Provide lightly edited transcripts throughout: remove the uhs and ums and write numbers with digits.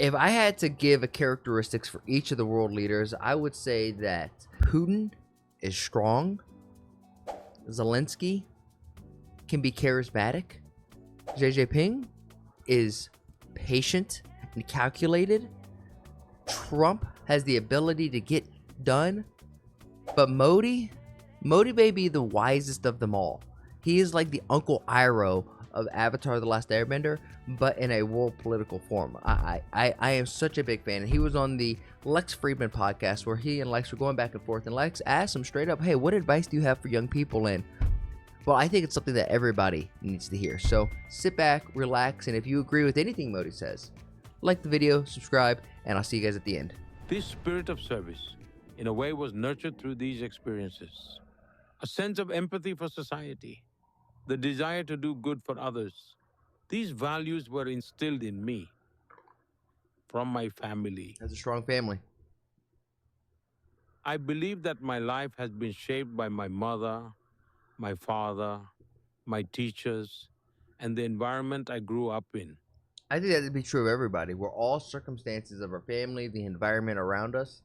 If I had to give a characteristics for each of the world leaders, I would say that Putin is strong, Zelensky can be charismatic, Ping is patient and calculated, Trump has the ability to get done, but Modi may be the wisest of them all. He is like the Uncle Iroh of Avatar: The Last Airbender, but in a world political form. I am such a big fan. And he was on the Lex Friedman podcast where he and Lex were going back and forth, and Lex asked him straight up, "Hey, what advice do you have for young people?" And well, I think it's something that everybody needs to hear. So sit back, relax, and if you agree with anything Modi says, like the video, subscribe, and I'll see you guys at the end. This spirit of service, in a way, was nurtured through these experiences. A sense of empathy for society, the desire to do good for others. These values were instilled in me from my family. That's a strong family. I believe that my life has been shaped by my mother, my father, my teachers, and the environment I grew up in. I think that would be true of everybody. We're all circumstances of our family, the environment around us,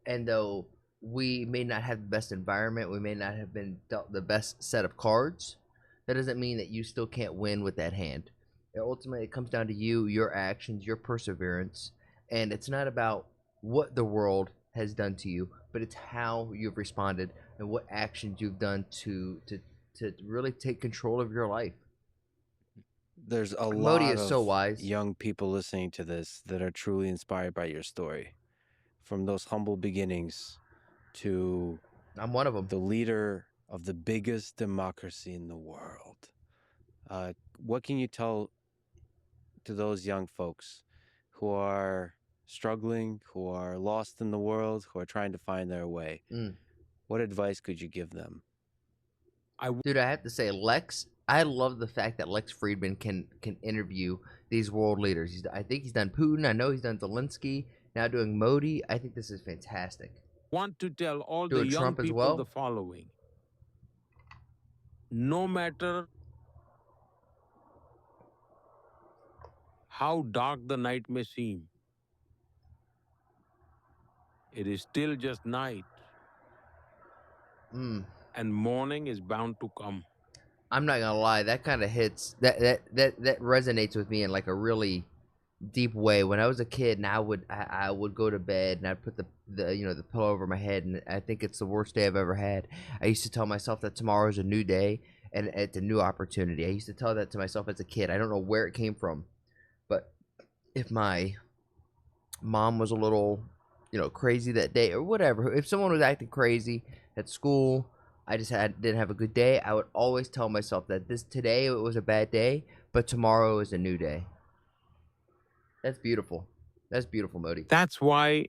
and though we may not have the best environment, we may not have been dealt the best set of cards, that doesn't mean that you still can't win with that hand. Ultimately, it comes down to you, your actions, your perseverance, and it's not about what the world has done to you, but it's how you've responded and what actions you've done to really take control of your life. There's a Modi lot is so of wise. young people listening to this that are truly inspired by your story. From those humble beginnings to I'm one of them. the leader of the biggest democracy in the world. What can you tell to those young folks who are struggling, who are lost in the world, who are trying to find their way? What advice could you give them? Dude, I have to say, Lex. I love the fact that Lex Friedman can interview these world leaders. I think he's done Putin. I know he's done Zelensky. Now doing Modi. I think this is fantastic. Want to tell all the Doing young Trump as people well. the following. No matter how dark the night may seem, it is still just night, and morning is bound to come. I'm not gonna lie, that kind of hits that resonates with me in like a really deep way. When I was a kid, and I would go to bed and I'd put the pillow over my head, and I think it's the worst day I've ever had. I used to tell myself that tomorrow is a new day and it's a new opportunity. I used to tell that to myself as a kid. I don't know where it came from, but if my mom was a little, crazy that day or whatever, if someone was acting crazy at school, I just didn't have a good day, I would always tell myself that today it was a bad day, but tomorrow is a new day. That's beautiful. That's beautiful, Modi. That's why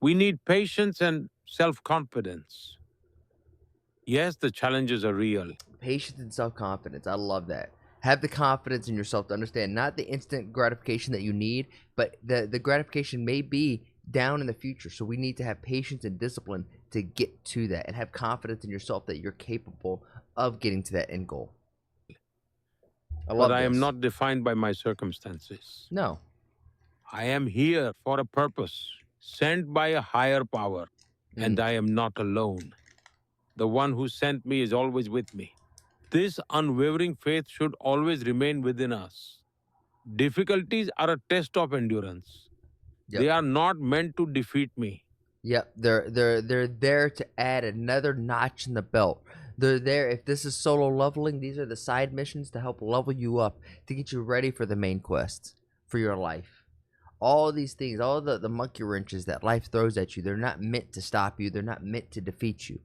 we need patience and self-confidence. Yes, the challenges are real. Patience and self-confidence. I love that. Have the confidence in yourself to understand not the instant gratification that you need, but the gratification may be down in the future. So we need to have patience and discipline to get to that, and have confidence in yourself that you're capable of getting to that end goal. I love But I am this. not defined by my circumstances. No. I am here for a purpose, sent by a higher power, and I am not alone. The one who sent me is always with me. This unwavering faith should always remain within us. Difficulties are a test of endurance. Yep. They are not meant to defeat me. Yep, they're there to add another notch in the belt. They're there, if this is solo leveling, these are the side missions to help level you up, to get you ready for the main quests for your life. All these things, all the monkey wrenches that life throws at you, they're not meant to stop you. They're not meant to defeat you.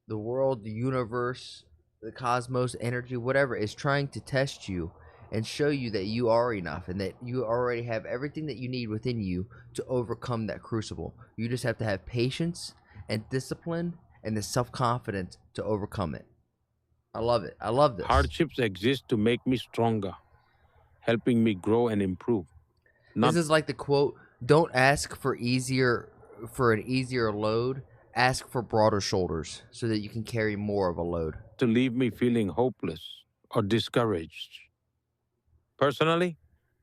The world, the universe, the cosmos, energy, whatever, is trying to test you and show you that you are enough and that you already have everything that you need within you to overcome that crucible. You just have to have patience and discipline and the self-confidence to overcome it. I love it. I love this. Hardships exist to make me stronger, helping me grow and improve. This is like the quote, don't ask for an easier load, ask for broader shoulders so that you can carry more of a load. To leave me feeling hopeless or discouraged. Personally,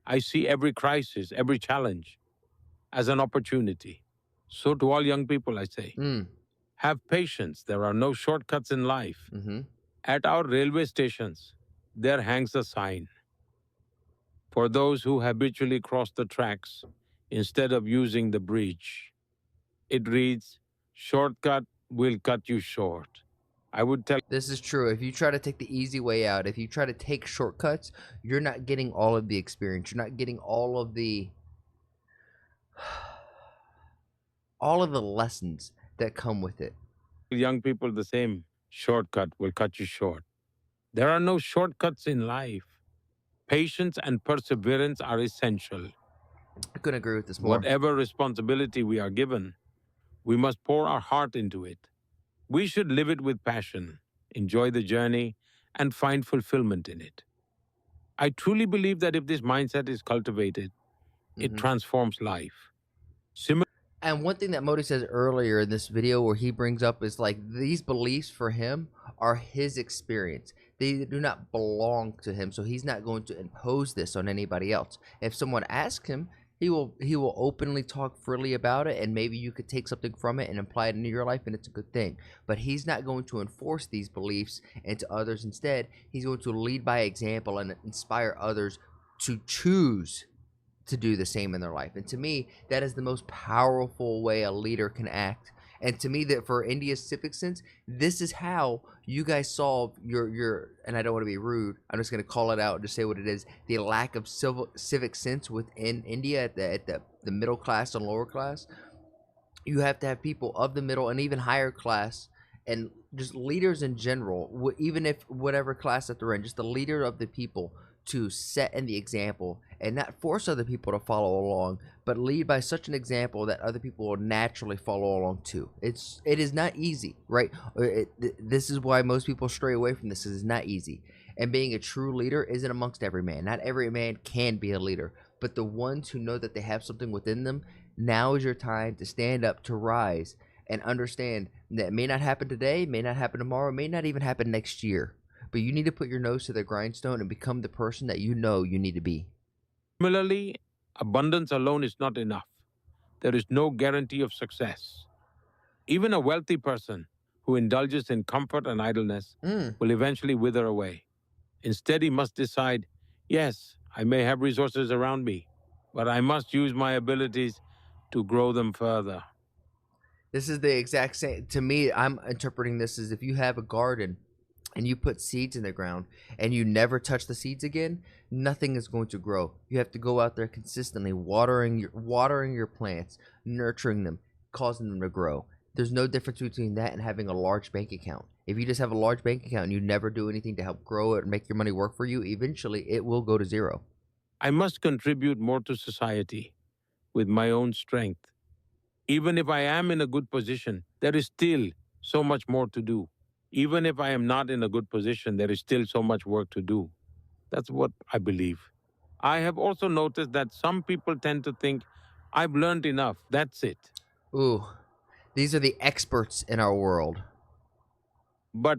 I see every crisis, every challenge as an opportunity. So, to all young people, I say, Mm. have patience. There are no shortcuts in life. Mm-hmm. At our railway stations, there hangs a sign for those who habitually cross the tracks instead of using the bridge. It reads, "Shortcut will cut you short." I would tell This is true. If you try to take the easy way out, if you try to take shortcuts, you're not getting all of the experience. You're not getting all of the lessons that come with it. young people the same shortcut will cut you short. There are no shortcuts in life. Patience and perseverance are essential. I couldn't agree with this more. Whatever responsibility we are given, we must pour our heart into it. We should live it with passion, enjoy the journey, and find fulfillment in it. I truly believe that if this mindset is cultivated, it Hmm. transforms life. Similar And one thing that Modi says earlier in this video where he brings up is like these beliefs for him are his experience. They do not belong to him, so he's not going to impose this on anybody else. If someone asks him, he will openly talk freely about it, and maybe you could take something from it and apply it into your life, and it's a good thing. But he's not going to enforce these beliefs into others. Instead, he's going to lead by example and inspire others to choose to do the same in their life. And to me, that is the most powerful way a leader can act. And to me, that for India's civic sense, this is how you guys solve your. And I don't want to be rude. I'm just going to call it out and just say what it is: the lack of civic sense within India at the middle class and lower class. You have to have people of the middle and even higher class and just leaders in general, even if whatever class that they're in, just the leader of the people to set in the example and not force other people to follow along, but lead by such an example that other people will naturally follow along too. It is not easy, right? This is why most people stray away from this. It's not easy, and being a true leader isn't amongst every man. Not every man can be a leader, but the ones who know that they have something within them, now is your time to stand up, to rise, and understand that it may not happen today, may not happen tomorrow, may not even happen next year. But you need to put your nose to the grindstone and become the person that you know you need to be. Similarly, abundance alone is not enough. There is no guarantee of success. Even a wealthy person who indulges in comfort and idleness Mm. will eventually wither away. Instead, he must decide, yes, I may have resources around me, but I must use my abilities to grow them further. This is the exact same. To me, I'm interpreting this as if you have a garden and you put seeds in the ground and you never touch the seeds again, nothing is going to grow. You have to go out there consistently watering your plants, nurturing them, causing them to grow. There's no difference between that and having a large bank account. If you just have a large bank account and you never do anything to help grow it and make your money work for you, eventually it will go to zero. I must contribute more to society with my own strength. Even if I am in a good position, there is still so much more to do. Even if I am not in a good position, there is still so much work to do. That's what I believe. I have also noticed that some people tend to think, I've learned enough, that's it. Ooh, these are the experts in our world. But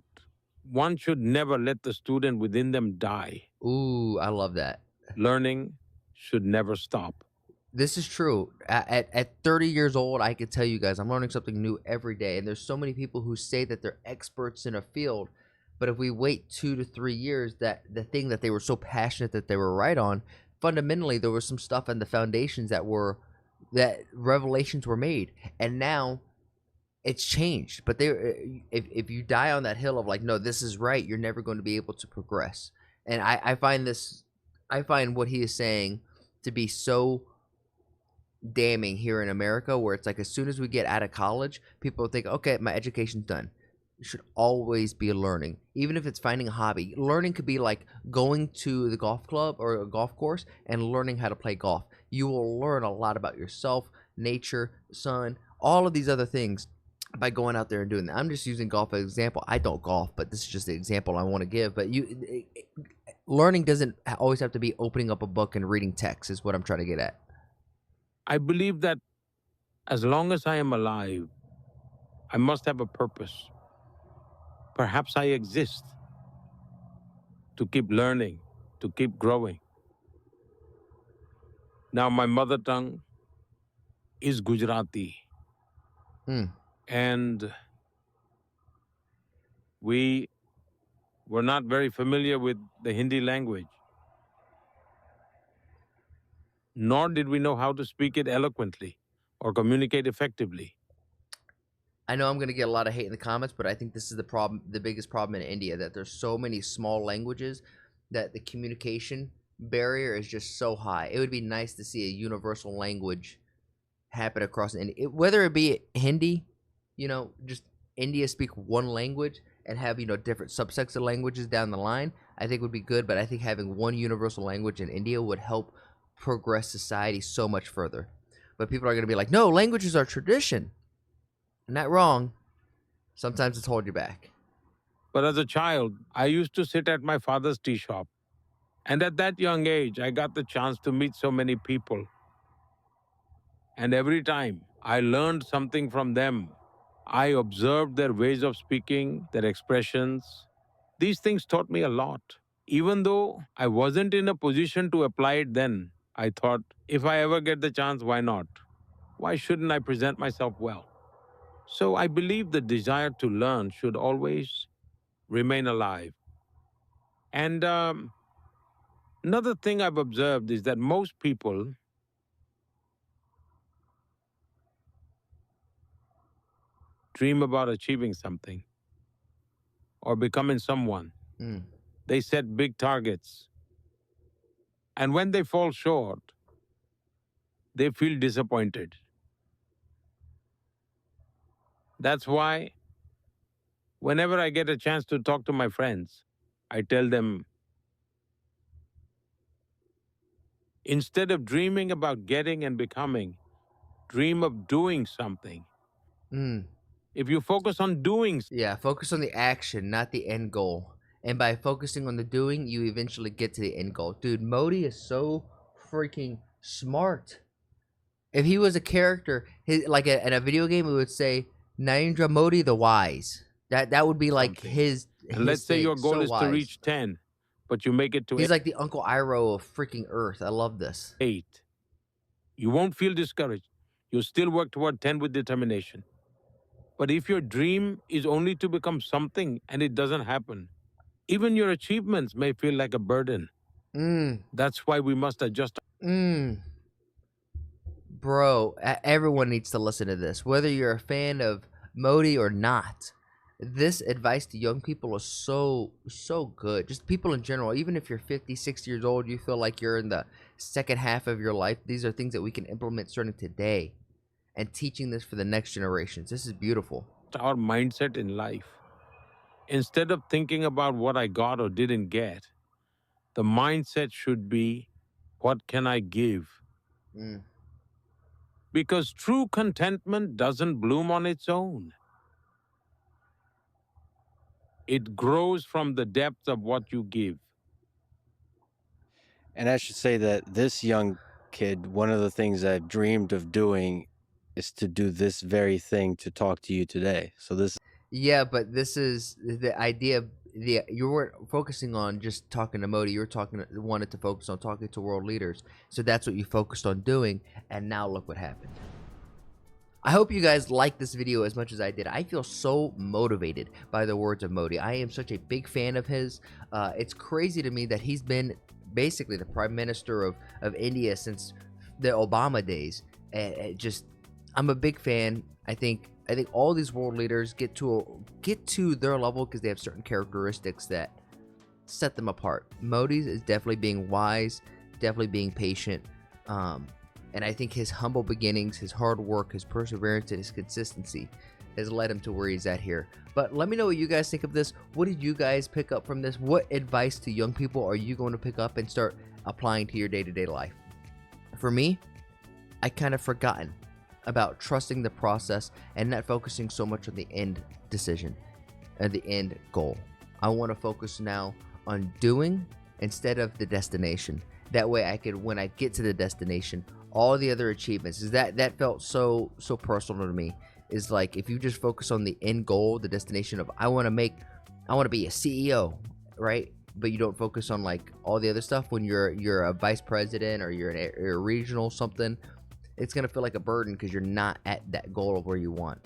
one should never let the student within them die. Ooh, I love that. Learning should never stop. This is true. At 30 years old, I could tell you guys I'm learning something new every day. And there's so many people who say that they're experts in a field, but if we wait 2 to 3 years, that the thing that they were so passionate that they were right on, fundamentally there was some stuff in the foundations that revelations were made, and now it's changed. But if you die on that hill of like, no, this is right, you're never going to be able to progress. And I find what he is saying to be so damning here in America, where it's like as soon as we get out of college, people think, okay, my education's done. You should always be learning, even if it's finding a hobby. Learning could be like going to the golf club or a golf course and learning how to play golf. You will learn a lot about yourself, nature, sun, all of these other things by going out there and doing that. I'm just using golf as an example. I don't golf, but this is just the example I want to give. But learning doesn't always have to be opening up a book and reading text, is what I'm trying to get at. I believe that as long as I am alive, I must have a purpose. Perhaps I exist to keep learning, to keep growing. Now, my mother tongue is Gujarati, Mm. and we were not very familiar with the Hindi language, nor did we know how to speak it eloquently or communicate effectively. I know I'm going to get a lot of hate in the comments, but I think this is the problem, the biggest problem in India, that there's so many small languages that the communication barrier is just so high. It would be nice to see a universal language happen across India, whether it be Hindi, just India speak one language and have, different subsets of languages down the line, I think would be good. But I think having one universal language in India would help progress society so much further. But people are going to be like, no, languages are tradition. Not wrong. Sometimes it's hold you back. But as a child, I used to sit at my father's tea shop. And at that young age, I got the chance to meet so many people. And every time I learned something from them, I observed their ways of speaking, their expressions. These things taught me a lot. Even though I wasn't in a position to apply it then, I thought, if I ever get the chance, why not? Why shouldn't I present myself well? So I believe the desire to learn should always remain alive. And another thing I've observed is that most people dream about achieving something or becoming someone. Mm. They set big targets. And when they fall short, they feel disappointed. That's why whenever I get a chance to talk to my friends, I tell them, instead of dreaming about getting and becoming, dream of doing something. Mm. If you focus on doing, Yeah, focus on the action, not the end goal. And by focusing on the doing, you eventually get to the end goal. Dude, Modi is so freaking smart. If he was a character, in a video game, it would say Narendra Modi the Wise. That would be like something. his And let's say thing. your goal So is to wise. reach 10, but you make it to He's like the Uncle Iroh of freaking Earth. I love this. 8. You won't feel discouraged. You'll still work toward 10 with determination. But if your dream is only to become something and it doesn't happen, even your achievements may feel like a burden. Mm. That's why we must adjust. Mm. Bro, everyone needs to listen to this. Whether you're a fan of Modi or not, this advice to young people is so good. Just people in general, even if you're 50, 60 years old, you feel like you're in the second half of your life, these are things that we can implement starting today and teaching this for the next generations. This is beautiful. Our mindset in life. Instead of thinking about what I got or didn't get, the mindset should be, what can I give? Mm. Because true contentment doesn't bloom on its own. It grows from the depth of what you give. And I should say that this young kid, one of the things I've dreamed of doing is to do this very thing to talk to you today. So this Yeah, but this is the idea. You weren't focusing on just talking to Modi. You were wanted to focus on talking to world leaders. So that's what you focused on doing. And now look what happened. I hope you guys like this video as much as I did. I feel so motivated by the words of Modi. I am such a big fan of his. It's crazy to me that he's been basically the prime minister of India since the Obama days. I'm a big fan. I think all these world leaders get to their level because they have certain characteristics that set them apart. Modi's is definitely being wise, definitely being patient, and I think his humble beginnings, his hard work, his perseverance, and his consistency has led him to where he's at here. But let me know what you guys think of this. What did you guys pick up from this? What advice to young people are you going to pick up and start applying to your day-to-day life? For me, I kind of forgotten about trusting the process and not focusing so much on the end decision and the end goal. I want to focus now on doing instead of the destination. That way I could, when I get to the destination, all the other achievements, is that felt so personal to me. Is like, if you just focus on the end goal, the destination of I want to be a CEO, right? but you don't focus on like all the other stuff. When you're a vice president or you're a regional something, it's gonna feel like a burden because you're not at that goal of where you want.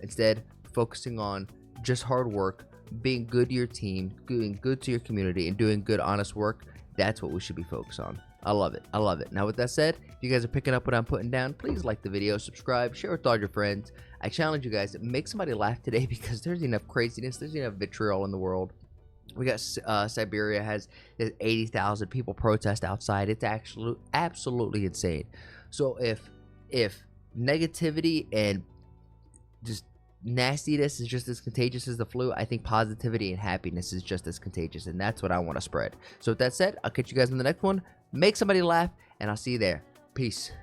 Instead, focusing on just hard work, being good to your team, doing good to your community, and doing good, honest work. That's what we should be focused on. I love it. I love it. Now, with that said, if you guys are picking up what I'm putting down, please like the video, subscribe, share with all your friends. I challenge you guys to make somebody laugh today because there's enough craziness, there's enough vitriol in the world. We got Siberia has 80,000 people protest outside. It's actually absolutely insane. So if negativity and just nastiness is just as contagious as the flu, I think positivity and happiness is just as contagious, and that's what I want to spread. So with that said, I'll catch you guys in the next one. Make somebody laugh, and I'll see you there. Peace.